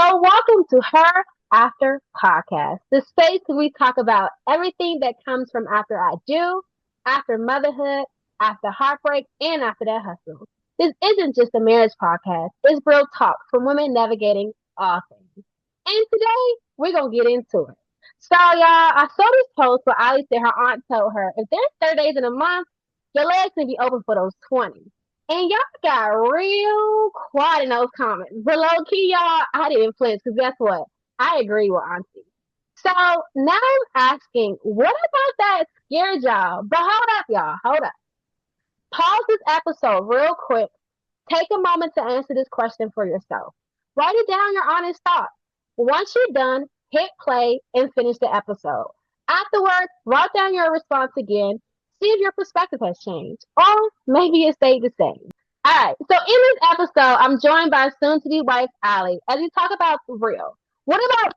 So, welcome to Her After Podcast, the space where we talk about everything that comes from after I do, after motherhood, after heartbreak, and after that hustle. This isn't just a marriage podcast, it's real talk from women navigating all things. And today, we're going to get into it. So, y'all, I saw this post where Ali said her aunt told her if there's 30 days in a month, your legs can be open for those 20. And y'all got real quiet in those comments. But low key, y'all, I didn't flinch because guess what? I agree with Auntie. So now I'm asking, what about that scared y'all? But hold up, y'all. Hold up. Pause this episode real quick. Take a moment to answer this question for yourself. Write it down your honest thoughts. Once you're done, hit play and finish the episode. Afterwards, write down your response again. See if your perspective has changed. Or maybe it stayed the same. Alright, so in this episode, I'm joined by soon to be wife Ali as we talk about the real. What about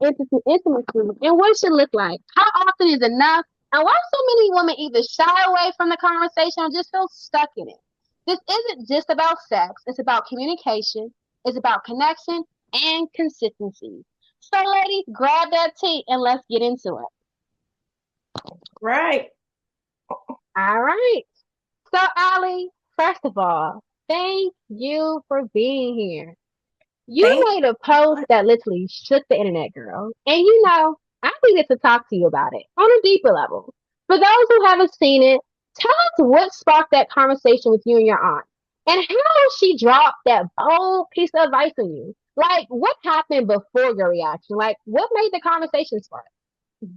intimacy and what it should look like? How often is enough? And why so many women either shy away from the conversation or just feel stuck in it? This isn't just about sex, it's about communication, it's about connection and consistency. So, ladies, grab that tea and let's get into it. Right. All right. So, Ali, first of all, thank you for being here. You Thank made a post you. that literally shook the internet, girl. And I needed to talk to you about it on a deeper level. For those who haven't seen it, tell us what sparked that conversation with you and your aunt. And how she dropped that bold piece of advice on you. Like, what happened before your reaction? Like, what made the conversation spark?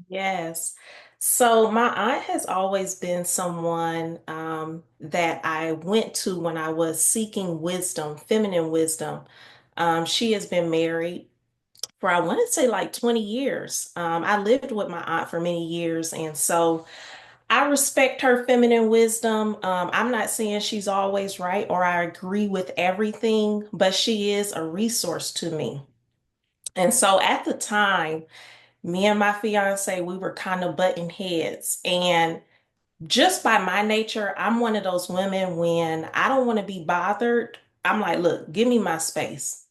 Yes. So my aunt has always been someone that I went to when I was seeking wisdom, feminine wisdom. She has been married for, I want to say, like 20 years. I lived with my aunt for many years, and so I respect her feminine wisdom. I'm not saying she's always right or I agree with everything, but she is a resource to me. And so at the time, me and my fiance, we were kind of butting heads. And just by my nature, I'm one of those women when I don't want to be bothered. I'm like, look, give me my space.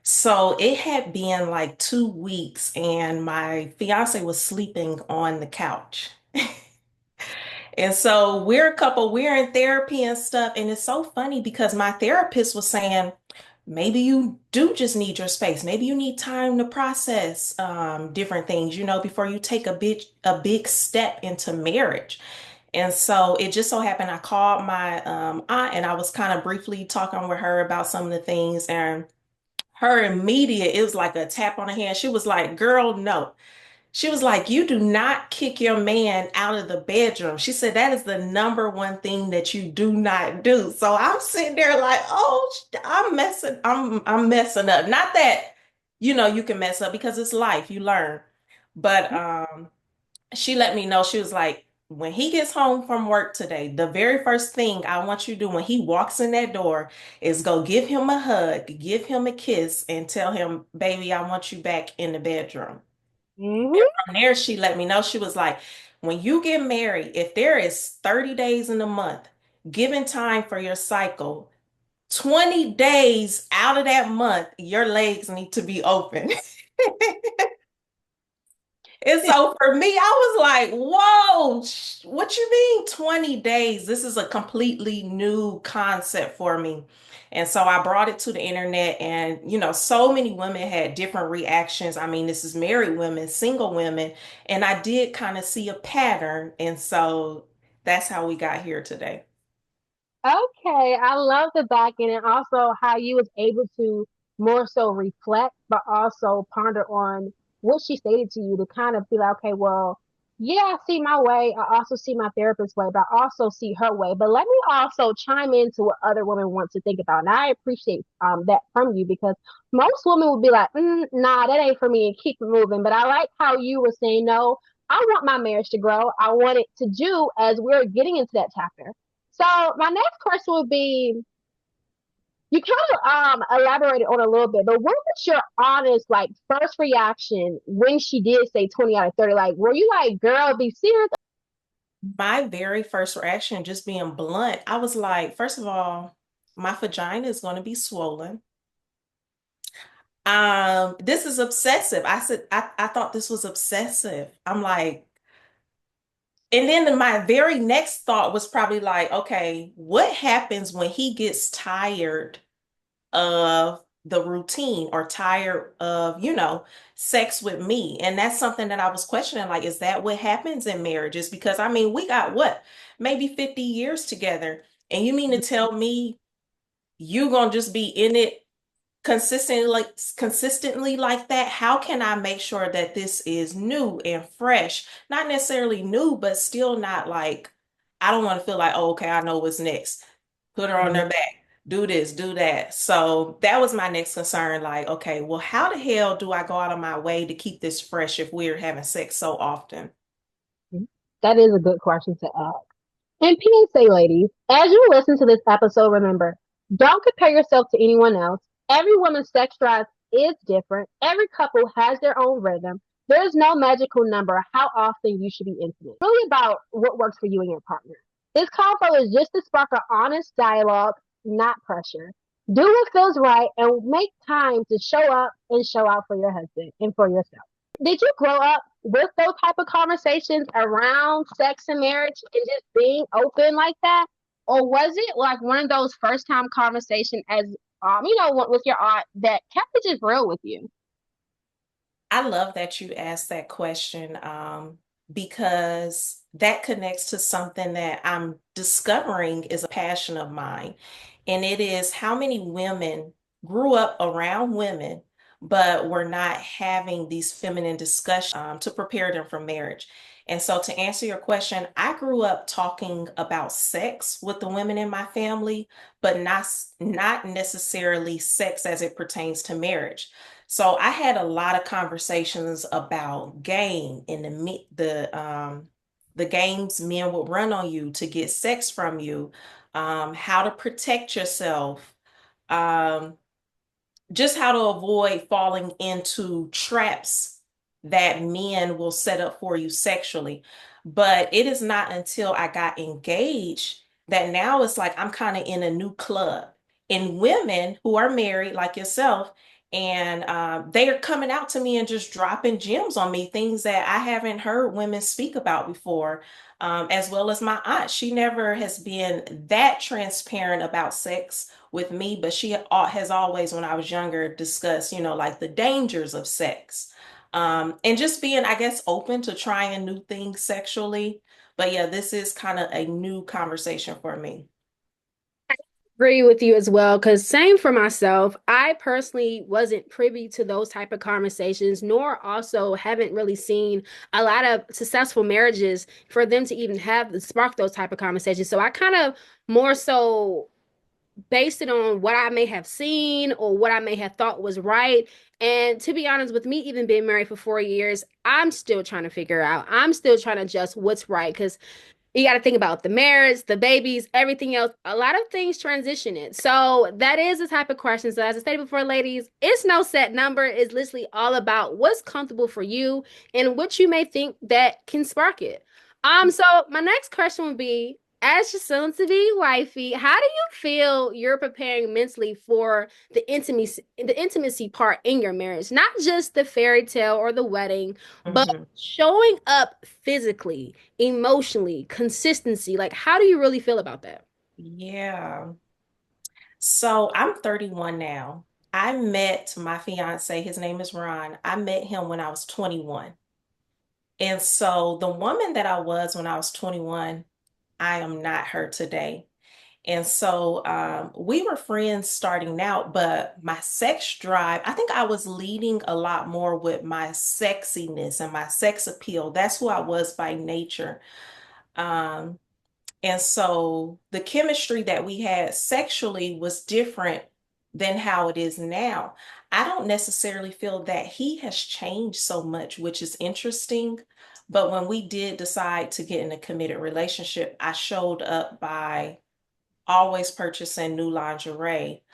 So it had been like 2 weeks, and my fiance was sleeping on the couch. And so we're a couple, we're in therapy and stuff. And it's so funny because my therapist was saying, maybe you do just need your space. Maybe you need time to process different things, before you take a big step into marriage. And so it just so happened I called my aunt and I was kind of briefly talking with her about some of the things, and her immediate, it was like a tap on the hand. She was like, girl, no. She was like, you do not kick your man out of the bedroom. She said that is the number one thing that you do not do. So I'm sitting there like, oh, I'm messing up. Not that, you can mess up because it's life, you learn. But she let me know, she was like, when he gets home from work today, the very first thing I want you to do when he walks in that door is go give him a hug, give him a kiss, and tell him, baby, I want you back in the bedroom. And Mm-hmm. from there, she let me know, she was like, when you get married, if there is 30 days in a month, given time for your cycle, 20 days out of that month, your legs need to be open. And so for me, I was like, whoa, what you mean 20 days? This is a completely new concept for me. And so I brought it to the internet, and, so many women had different reactions. I mean, this is married women, single women, and I did kind of see a pattern. And so that's how we got here today. Okay, I love the back end and also how you was able to more so reflect, but also ponder on what she stated to you to kind of be like, okay, well, yeah, I see my way. I also see my therapist's way, but I also see her way. But let me also chime into what other women want to think about. And I appreciate that from you because most women would be like, nah, that ain't for me and keep it moving. But I like how you were saying, no, I want my marriage to grow. I want it to do as we're getting into that chapter. So my next question would be, you kind of elaborated on a little bit, but what was your honest like first reaction when she did say 20 out of 30? Like, were you like, girl, be serious? My very first reaction, just being blunt, I was like, first of all, my vagina is going to be swollen. This is obsessive. I said I thought this was obsessive. I'm like, and then my very next thought was probably like, okay, what happens when he gets tired of the routine or tired of, sex with me? And that's something that I was questioning. Like, is that what happens in marriages? Because I mean, we got what, maybe 50 years together. And you mean to tell me you're gonna just be in it consistently like that? How can I make sure that this is new and fresh? Not necessarily new, but still not like, I don't want to feel like, oh, okay, I know what's next. Put her on Mhm. their back, do this, do that. So that was my next concern. Like, okay, well, how the hell do I go out of my way to keep this fresh if we're having sex so often? That is a good question to ask. And PSA ladies, as you listen to this episode, remember, don't compare yourself to anyone else. Every woman's sex drive is different. Every couple has their own rhythm. There's no magical number how often you should be intimate. It's really about what works for you and your partner. This convo is just to spark an honest dialogue, not pressure. Do what feels right and make time to show up and show out for your husband and for yourself. Did you grow up with those type of conversations around sex and marriage and just being open like that? Or was it like one of those first time conversations as with your aunt that kept it just real with you? I love that you asked that question, because that connects to something that I'm discovering is a passion of mine. And it is how many women grew up around women, but were not having these feminine discussions to prepare them for marriage. And so, to answer your question, I grew up talking about sex with the women in my family, but not necessarily sex as it pertains to marriage. So I had a lot of conversations about game and the games men would run on you to get sex from you, how to protect yourself, um, just how to avoid falling into traps that men will set up for you sexually. But it is not until I got engaged that now it's like I'm kind of in a new club. And women who are married, like yourself, and they are coming out to me and just dropping gems on me, things that I haven't heard women speak about before, as well as my aunt. She never has been that transparent about sex with me, but she has always, when I was younger, discussed, like the dangers of sex. And just being, I guess, open to trying new things sexually. But yeah, this is kind of a new conversation for me. Agree with you as well, because same for myself. I personally wasn't privy to those type of conversations, nor also haven't really seen a lot of successful marriages for them to even have spark those type of conversations. So I kind of more so based it on what I may have seen or what I may have thought was right. And to be honest, with me even being married for 4 years, I'm still trying to figure out. I'm still trying to adjust what's right because you got to think about the marriage, the babies, everything else. A lot of things transition it. So that is the type of question. So as I stated before, ladies, it's no set number. It's literally all about what's comfortable for you and what you may think that can spark it. So my next question would be, as your soon to be wifey, how do you feel you're preparing mentally for the intimacy part in your marriage? Not just the fairy tale or the wedding, but Mhm. showing up physically, emotionally, consistency. Like, how do you really feel about that? Yeah. So I'm 31 now. I met my fiance, his name is Ron. I met him when I was 21. And so the woman that I was when I was 21, I am not her today. And so we were friends starting out, but my sex drive, I think I was leading a lot more with my sexiness and my sex appeal. That's who I was by nature. Um, and so the chemistry that we had sexually was different than how it is now. I don't necessarily feel that he has changed so much, which is interesting. But when we did decide to get in a committed relationship, I showed up by always purchasing new lingerie.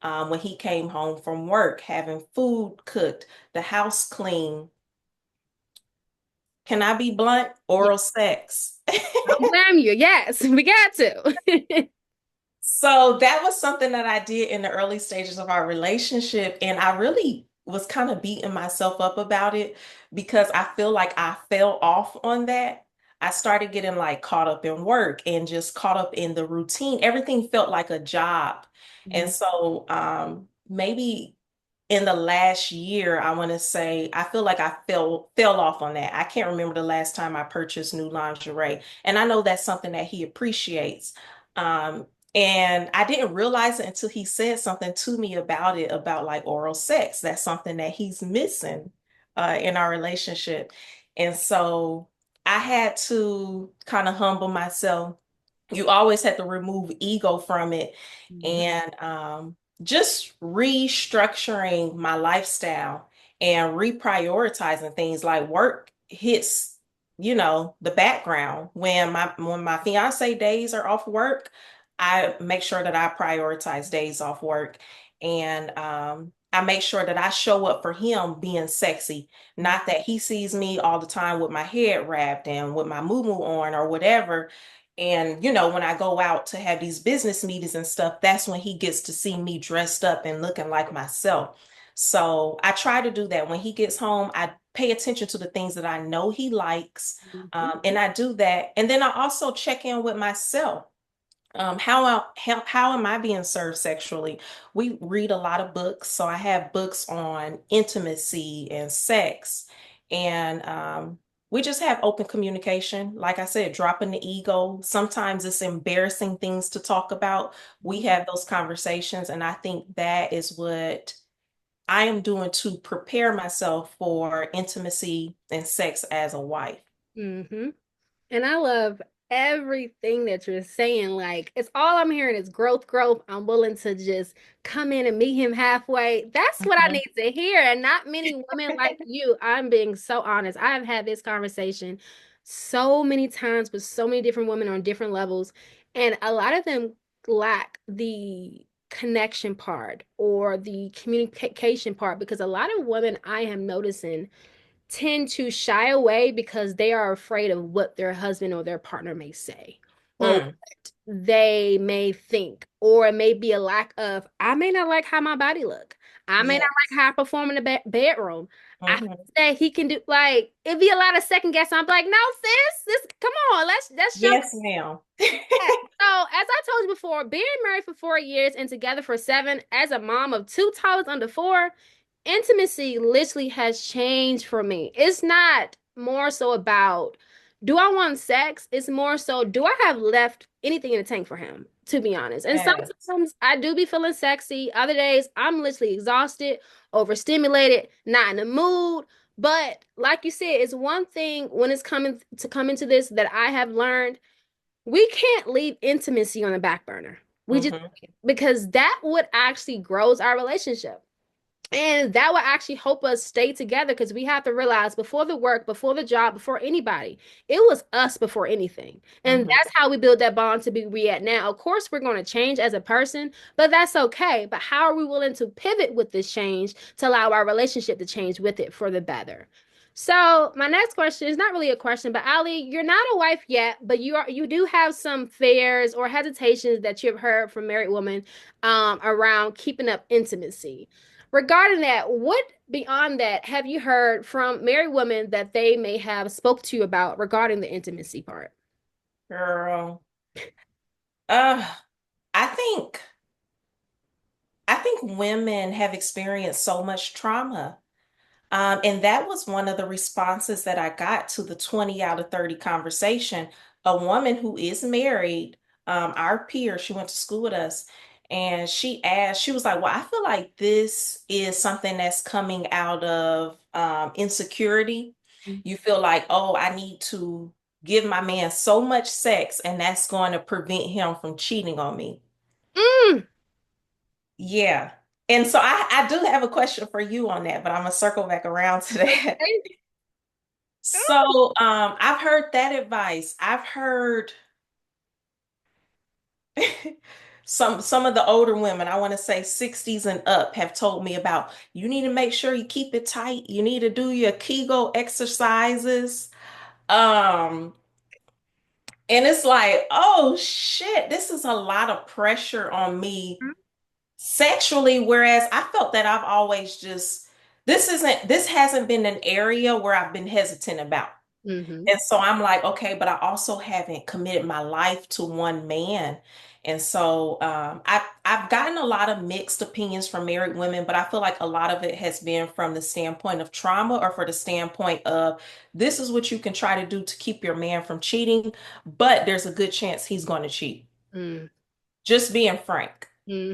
When he came home from work, having food cooked, the house clean. Can I be blunt? Yeah, Oral sex. don't blame you. Yes, we got to. So that was something that I did in the early stages of our relationship. And I really was kind of beating myself up about it because I feel like I fell off on that. I started getting like caught up in work and just caught up in the routine. Everything felt like a job. And Mhm. so maybe in the last year, I want to say I feel like I fell off on that. I can't remember the last time I purchased new lingerie. And I know that's something that he appreciates. Um, and I didn't realize it until he said something to me about it, about like oral sex. That's something that he's missing in our relationship. And so I had to kind of humble myself. You always have to remove ego from it. Mhm. And just restructuring my lifestyle and reprioritizing things like work hits, the background. When my fiance days are off work, I make sure that I prioritize days off work. And I make sure that I show up for him being sexy, not that he sees me all the time with my head wrapped and with my moo on or whatever. And, when I go out to have these business meetings and stuff, that's when he gets to see me dressed up and looking like myself. So I try to do that. When he gets home, I pay attention to the things that I know he likes. Mhm. And I do that. And then I also check in with myself. How am I being served sexually? We read a lot of books, so I have books on intimacy and sex, and we just have open communication. Like I said, dropping the ego. Sometimes it's embarrassing things to talk about. We have those conversations, and I think that is what I am doing to prepare myself for intimacy and sex as a wife. Mhm. And I love everything that you're saying. Like, it's all I'm hearing is growth, growth. I'm willing to just come in and meet him halfway. That's what I Mhm. need to hear. And not many women like you. I'm being so honest. I have had this conversation so many times with so many different women on different levels. And a lot of them lack the connection part or the communication part because a lot of women I am noticing tend to shy away because they are afraid of what their husband or their partner may say or Mm, what they may think, or it may be a lack of, I may not like how my body look. I may not like yes. how I perform in the bedroom. I think Mhm. that he can do like it'd be a lot of second guess. I'm like, no, sis, this come on, let's jump Yes, ma'am. in. So as I told you before, being married for 4 years and together for seven, as a mom of two toddlers under four, intimacy literally has changed for me. It's not more so about do I want sex? It's more so do I have left anything in the tank for him, to be honest. And Yes. sometimes I do be feeling sexy. Other days I'm literally exhausted, overstimulated, not in the mood. But like you said, it's one thing when it's coming to this that I have learned we can't leave intimacy on the back burner. We just Hmm. because that would actually grows our relationship. And that will actually help us stay together because we have to realize before the work, before the job, before anybody, it was us before anything. And Hmm. that's how we build that bond to be we at now. Of course, we're going to change as a person, but that's okay. But how are we willing to pivot with this change to allow our relationship to change with it for the better? So my next question is not really a question, but Ali, you're not a wife yet, but you do have some fears or hesitations that you've heard from married women around keeping up intimacy. Regarding that, what beyond that have you heard from married women that they may have spoke to you about regarding the intimacy part? Girl. Uh, I think I think women have experienced so much trauma. And that was one of the responses that I got to the 20 out of 30 conversation. A woman who is married, our peer, she went to school with us, and she was like, well, I feel like this is something that's coming out of insecurity. You feel like, oh, I need to give my man so much sex, and that's going to prevent him from cheating on me. Mm. Yeah. And so I do have a question for you on that, but I'm gonna circle back around to that. So I've heard that advice. I've heard some of the older women, I want to say 60s and up, have told me about you need to make sure you keep it tight. You need to do your Kegel exercises. Um, and it's like, oh shit, this is a lot of pressure on me sexually, whereas I felt that I've always just this hasn't been an area where I've been hesitant about. Hmm. And so I'm like, okay, but I also haven't committed my life to one man. And so I've gotten a lot of mixed opinions from married women, but I feel like a lot of it has been from the standpoint of trauma or for the standpoint of this is what you can try to do to keep your man from cheating, but there's a good chance he's going to cheat. Mm. Just being frank. Hmm.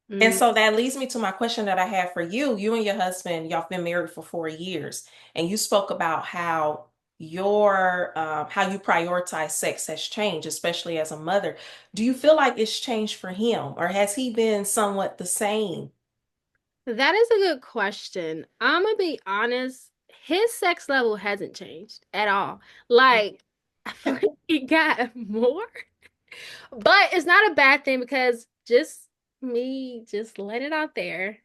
And Mm. so that leads me to my question that I have for you. You and your husband, y'all have been married for 4 years, and you spoke about how how you prioritize sex has changed, especially as a mother. Do you feel like it's changed for him, or has he been somewhat the same? That is a good question. I'm gonna be honest, his sex level hasn't changed at all. Like, I feel like he got more, but it's not a bad thing because just let it out there.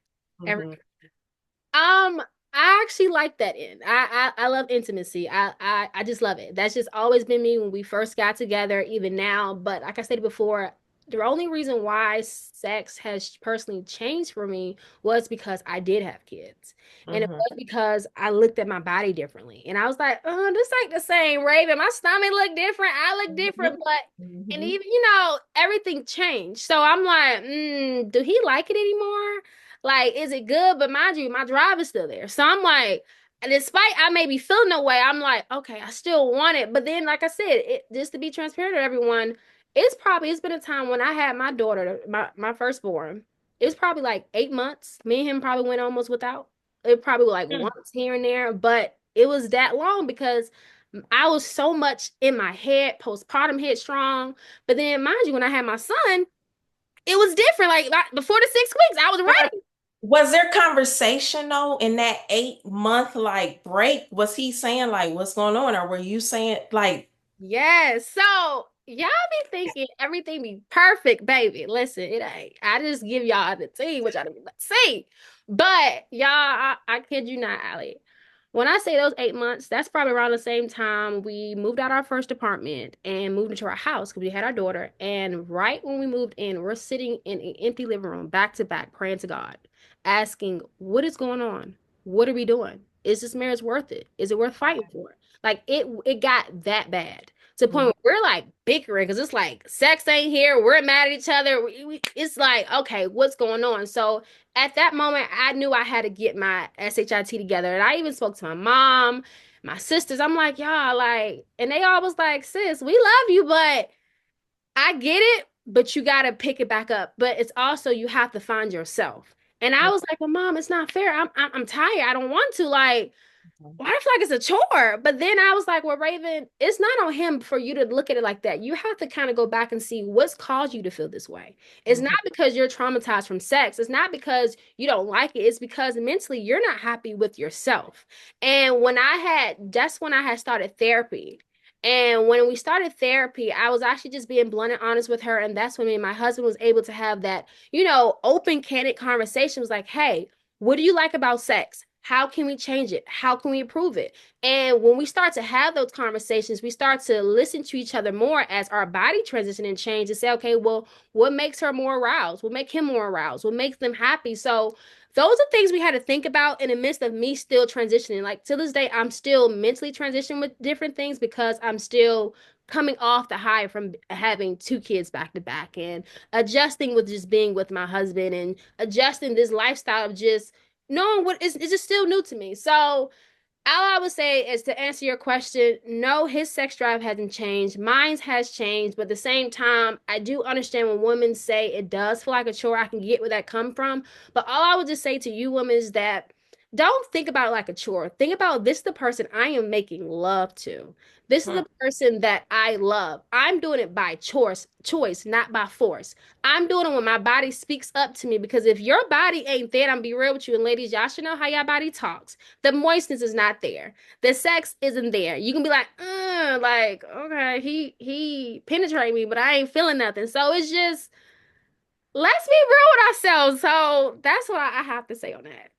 Every Mhm. I actually like that end. I love intimacy. I just love it. That's just always been me when we first got together, even now. But like I said before, the only reason why sex has personally changed for me was because I did have kids. And it Mhm. was because I looked at my body differently. And I was like, oh, this ain't the same, Raven. My stomach look different. I look different. Mhm. And Mhm. even, everything changed. So I'm like, do he like it anymore? Like, is it good? But mind you, my drive is still there. So I'm like, despite I may be feeling no way, I'm like, okay, I still want it. But then, like I said, just to be transparent to everyone, it's been a time when I had my daughter, my firstborn. It was probably like 8 months. Me and him probably went almost without. It probably like Mhm. once here and there, but it was that long because I was so much in my head, postpartum hit strong. But then, mind you, when I had my son, it was different. Like before the 6 weeks, I was ready. Was there conversation though in that 8 month like break? Was he saying like what's going on, or were you saying like, Yes. So y'all be thinking everything be perfect, baby. Listen, it ain't. I just give y'all the tea, which I don't see. But y'all, I kid you not, Allie. When I say those 8 months, that's probably around the same time we moved out our first apartment and moved into our house because we had our daughter. And right when we moved in, we're sitting in an empty living room, back to back, praying to God, asking, what is going on? What are we doing? Is this marriage worth it? Is it worth fighting for? Like it got that bad to the point Mhm. where we're like bickering because it's like sex ain't here. We're mad at each other. It's like, okay, what's going on? So at that moment, I knew I had to get my SHIT together. And I even spoke to my mom, my sisters. I'm like, y'all, like, and they all was like, sis, we love you, but I get it, but you got to pick it back up. But it's also, you have to find yourself. And I was like, well, mom, it's not fair. I'm tired. I don't want to. Like, Mhm. why do I feel like it's a chore? But then I was like, well, Raven, it's not on him for you to look at it like that. You have to kind of go back and see what's caused you to feel this way. It's not Mhm. because you're traumatized from sex. It's not because you don't like it. It's because mentally you're not happy with yourself. And that's when I had started therapy. And when we started therapy, I was actually just being blunt and honest with her. And that's when me and my husband was able to have that, open, candid conversation. Was like, hey, what do you like about sex? How can we change it? How can we improve it? And when we start to have those conversations, we start to listen to each other more as our body transition and change and say, okay, well, what makes her more aroused? What make him more aroused? What makes them happy? So those are things we had to think about in the midst of me still transitioning. Like to this day, I'm still mentally transitioning with different things because I'm still coming off the high from having two kids back to back and adjusting with just being with my husband and adjusting this lifestyle of just knowing what is it's just still new to me. So all I would say is to answer your question, no, his sex drive hasn't changed. Mine has changed, but at the same time, I do understand when women say it does feel like a chore. I can get where that come from. But all I would just say to you women is that don't think about it like a chore. Think about this is the person I am making love to. This is Mhm. the person that I love. I'm doing it by choice, not by force. I'm doing it when my body speaks up to me because if your body ain't there, I'm gonna be real with you. And ladies, y'all should know how your body talks. The moistness is not there. The sex isn't there. You can be like, okay, he penetrated me, but I ain't feeling nothing. So it's just let's be real with ourselves. So that's what I have to say on that.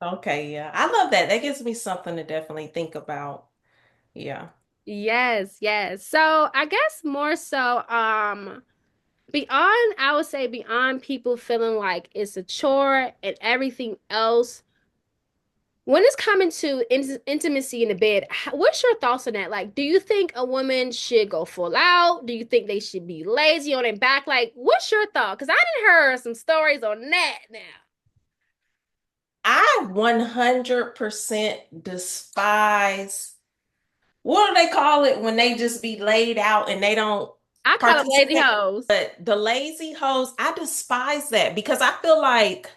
Okay, yeah. I love that. That gives me something to definitely think about. Yeah. Yes, yes. So I guess more so, I would say beyond people feeling like it's a chore and everything else. When it's coming to intimacy in the bed, what's your thoughts on that? Like, do you think a woman should go full out? Do you think they should be lazy on their back? Like, what's your thought? Because I didn't heard some stories on that now. I 100% despise, what do they call it when they just be laid out and they don't I call them lazy participate? hoes. But the lazy hoes, I despise that because I feel like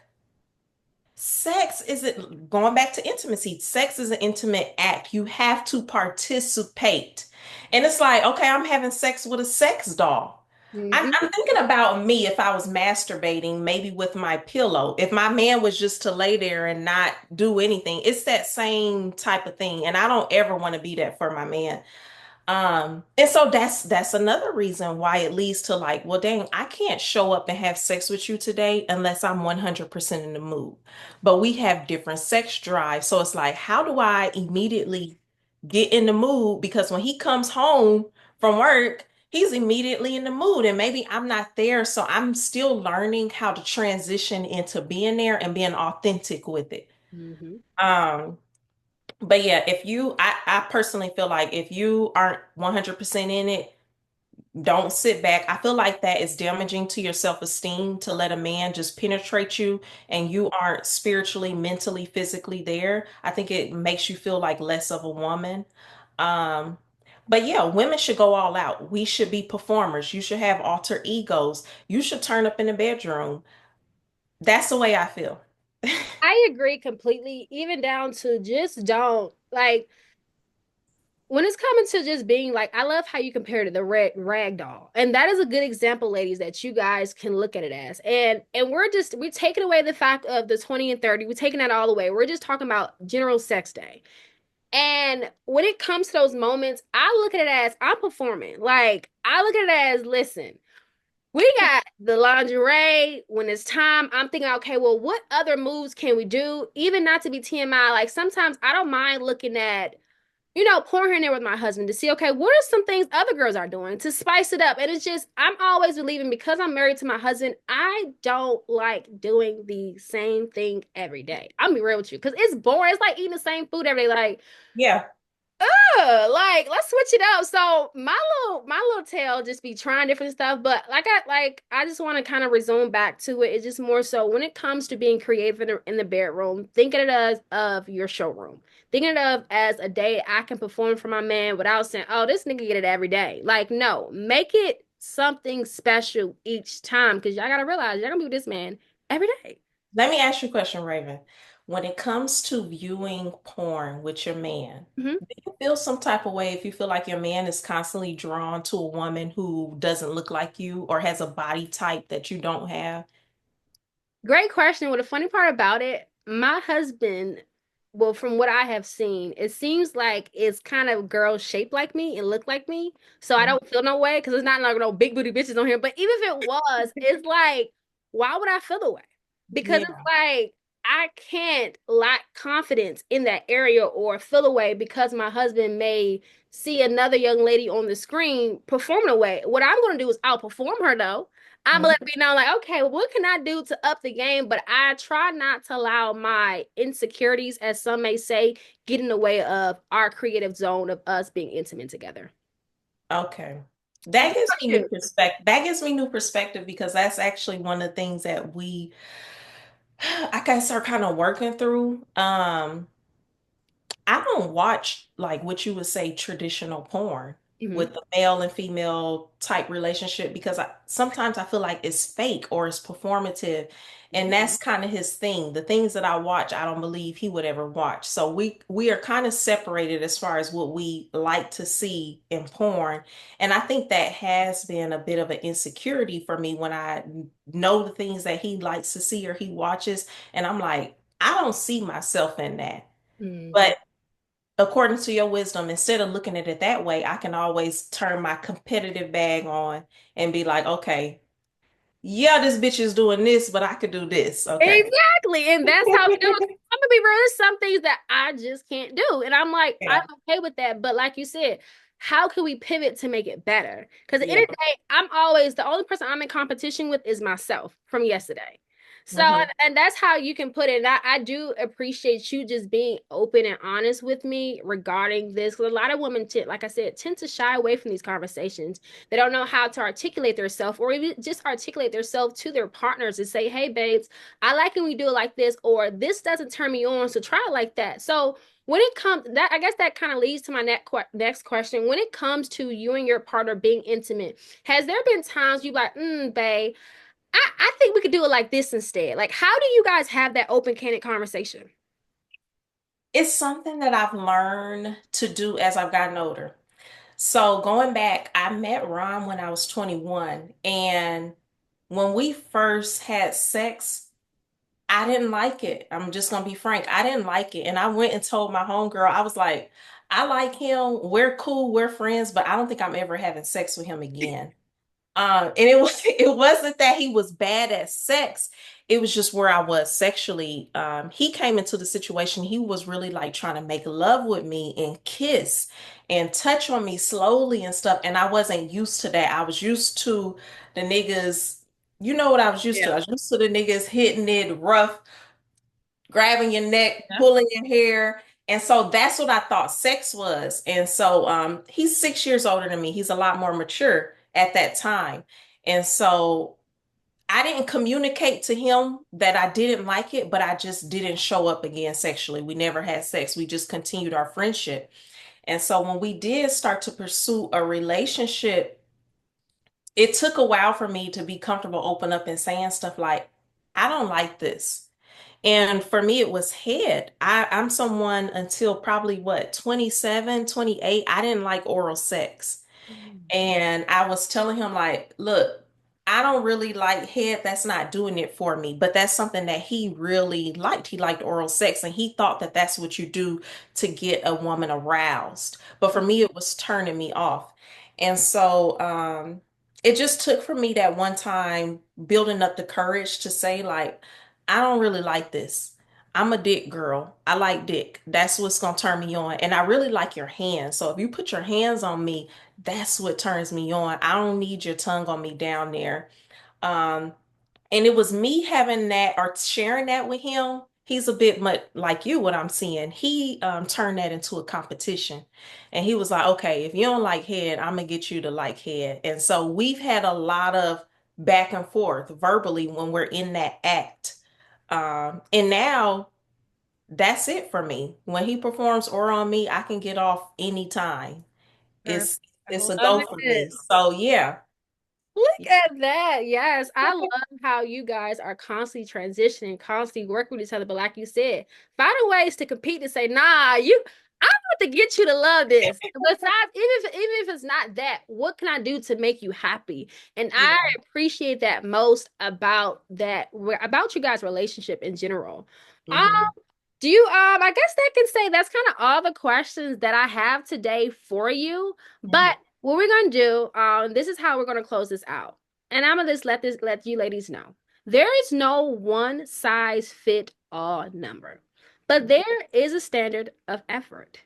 sex isn't, going back to intimacy, sex is an intimate act. You have to participate. And it's like, okay, I'm having sex with a sex doll. Hmm. I'm thinking about me if I was masturbating, maybe with my pillow. If my man was just to lay there and not do anything, it's that same type of thing. And I don't ever want to be that for my man. And so that's another reason why it leads to like, well, dang, I can't show up and have sex with you today unless I'm 100% in the mood. But we have different sex drives. So it's like, how do I immediately get in the mood? Because when he comes home from work, he's immediately in the mood. And maybe I'm not there. So I'm still learning how to transition into being there and being authentic with it. Hmm. Um, but yeah, I personally feel like if you aren't 100% in it, don't sit back. I feel like that is damaging to your self-esteem to let a man just penetrate you and you aren't spiritually, mentally, physically there. I think it makes you feel like less of a woman. Um, but yeah, women should go all out. We should be performers. You should have alter egos. You should turn up in the bedroom. That's the way I feel. I agree completely, even down to just don't like when it's coming to just being like, I love how you compared it to the rag doll, and that is a good example, ladies, that you guys can look at it as. And we're taking away the fact of the 20 and 30. We're taking that all away. We're just talking about general sex day. And when it comes to those moments, I look at it as I'm performing. Like I look at it as, listen, we got the lingerie. When it's time, I'm thinking, okay, well, what other moves can we do? Even not to be TMI, like sometimes I don't mind looking at, pouring her in there with my husband to see, okay, what are some things other girls are doing to spice it up? And it's just, I'm always believing because I'm married to my husband, I don't like doing the same thing every day. I'm gonna be real with you because it's boring. It's like eating the same food every day. Like, Yeah. like let's switch it up. So my little tail just be trying different stuff, but I just want to kind of resume back to it. It's just more so when it comes to being creative in the bedroom, thinking it as of your showroom, thinking it of as a day I can perform for my man without saying, "Oh, this nigga get it every day." Like, no, make it something special each time because y'all gotta realize y'all gonna be with this man every day. Let me ask you a question, Raven. When it comes to viewing porn with your man, Mhm. do you feel some type of way if you feel like your man is constantly drawn to a woman who doesn't look like you or has a body type that you don't have? Great question. Well, the funny part about it, my husband, well, from what I have seen, it seems like it's kind of girls shaped like me and look like me. So I Mhm. don't feel no way because it's not like no big booty bitches on here. But even if it was, it's like, why would I feel the way? Because it's Yeah. like I can't lack confidence in that area or feel away because my husband may see another young lady on the screen performing away. What I'm going to do is outperform her though. I'm gonna let it be known, like, okay, well, what can I do to up the game? But I try not to allow my insecurities, as some may say, get in the way of our creative zone of us being intimate together. Okay. What That gives about me new you? perspective. That gives me new perspective because that's actually one of the things that I guess, are kind of working through. I don't watch like what you would say traditional porn Mhm. with the male and female type relationship because sometimes I feel like it's fake or it's performative. And that's kind of his thing. The things that I watch, I don't believe he would ever watch. So we are kind of separated as far as what we like to see in porn. And I think that has been a bit of an insecurity for me when I know the things that he likes to see or he watches. And I'm like, I don't see myself in that. Mhm. But according to your wisdom, instead of looking at it that way, I can always turn my competitive bag on and be like, okay, yeah, this bitch is doing this, but I could do this. Okay. Exactly. And that's how we do it. I'm gonna be real. There's some things that I just can't do. And I'm like, I'm Yeah. okay with that. But like you said, how can we pivot to make it better? Because at the Yeah. end of the day, I'm always the only person I'm in competition with is myself from yesterday. So, Hmm. and that's how you can put it. And I do appreciate you just being open and honest with me regarding this. 'Cause a lot of women, like I said, tend to shy away from these conversations. They don't know how to articulate themselves or even just articulate themselves to their partners and say, hey, babes, I like when we do it like this, or this doesn't turn me on, so try it like that. So, when it comes that, I guess that kind of leads to my next question. When it comes to you and your partner being intimate, has there been times you like, babe, I think we could do it like this instead. Like, how do you guys have that open, candid conversation? It's something that I've learned to do as I've gotten older. So going back, I met Ron when I was 21. And when we first had sex, I didn't like it. I'm just gonna be frank. I didn't like it. And I went and told my homegirl, I was like, I like him. We're cool, we're friends, but I don't think I'm ever having sex with him again. And it was it wasn't that he was bad at sex. It was just where I was sexually. He came into the situation. He was really like trying to make love with me and kiss and touch on me slowly and stuff. And I wasn't used to that. I was used to the niggas. You know what I was used to? Yeah. I was used to the niggas hitting it rough, grabbing your neck, Yeah. pulling your hair. And so that's what I thought sex was. And so he's 6 years older than me. He's a lot more mature at that time. And so I didn't communicate to him that I didn't like it, but I just didn't show up again sexually. We never had sex. We just continued our friendship. And so when we did start to pursue a relationship, it took a while for me to be comfortable open up and saying stuff like, I don't like this. And for me, it was head. I'm someone until probably what, 27, 28. I didn't like oral sex. And I was telling him, like, look, I don't really like head. That's not doing it for me. But that's something that he really liked. He liked oral sex, and he thought that that's what you do to get a woman aroused. But for me, it was turning me off. And so it just took for me that one time building up the courage to say, like, I don't really like this. I'm a dick girl. I like dick. That's what's gonna turn me on. And I really like your hands. So if you put your hands on me, that's what turns me on. I don't need your tongue on me down there. Um, and it was me having that or sharing that with him. He's a bit much like you, what I'm seeing. He turned that into a competition. And he was like, okay, if you don't like head, I'm gonna get you to like head. And so we've had a lot of back and forth verbally when we're in that act. And now that's it for me. When he performs or on me, I can get off anytime. Perfect. It's I it's a love go for it. me. So yeah. Look at that. Yes. I love how you guys are constantly transitioning, constantly working with each other. But like you said, finding ways to compete and say, nah, I want to get you to love this. Besides, even if it's not that, what can I do to make you happy? And I Yeah. appreciate that most about you guys' relationship in general. Um, Hmm. do you I guess that can say that's kind of all the questions that I have today for you. Hmm. But what we're gonna do, this is how we're gonna close this out. And I'm gonna just let you ladies know. There is no one size fit all number, but there is a standard of effort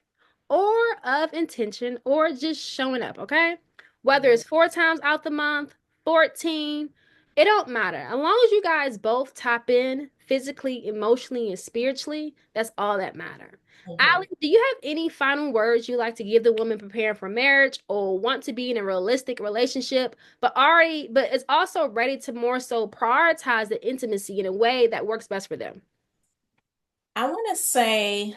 or of intention or just showing up, okay? Whether it's 4 times out the month, 14, it don't matter. As long as you guys both tap in physically, emotionally, and spiritually, that's all that matter. Hmm. Ali, do you have any final words you like to give the woman preparing for marriage or want to be in a realistic relationship, but is also ready to more so prioritize the intimacy in a way that works best for them? I want to say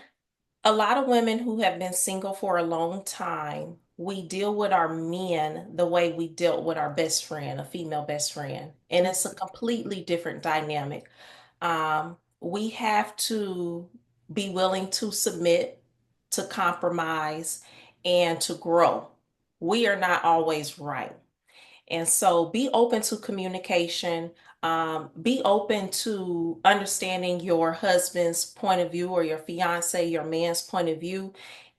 a lot of women who have been single for a long time, we deal with our men the way we dealt with our best friend, a female best friend. And it's a completely different dynamic. We have to be willing to submit, to compromise, and to grow. We are not always right. And so be open to communication. Be open to understanding your husband's point of view or your fiance, your man's point of view.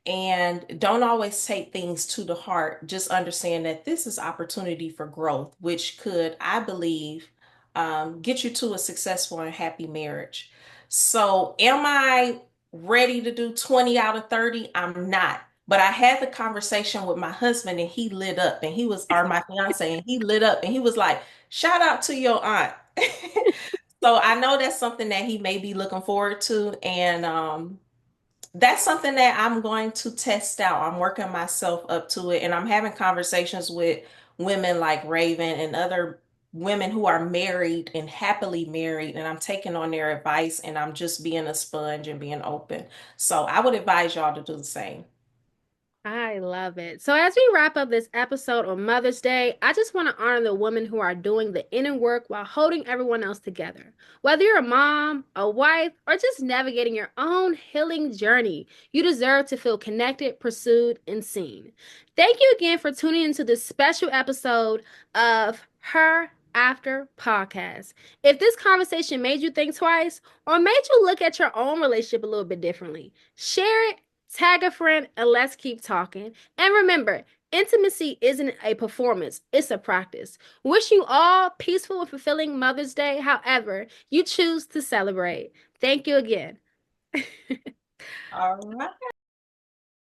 And don't always take things to the heart. Just understand that this is opportunity for growth, which could, I believe, get you to a successful and happy marriage. So, am I ready to do 20 out of 30? I'm not. But I had the conversation with my husband and he lit up or my fiance, and he lit up and he was like, shout out to your aunt. So I know that's something that he may be looking forward to, and that's something that I'm going to test out. I'm working myself up to it, and I'm having conversations with women like Raven and other women who are married and happily married, and I'm taking on their advice and I'm just being a sponge and being open. So I would advise y'all to do the same. I love it. So, as we wrap up this episode on Mother's Day, I just want to honor the women who are doing the inner work while holding everyone else together. Whether you're a mom, a wife, or just navigating your own healing journey, you deserve to feel connected, pursued, and seen. Thank you again for tuning into this special episode of Her After Podcast. If this conversation made you think twice or made you look at your own relationship a little bit differently, share it, tag a friend, and let's keep talking. And remember, intimacy isn't a performance, it's a practice. Wishing you all peaceful and fulfilling Mother's Day, however you choose to celebrate. Thank you again. All right.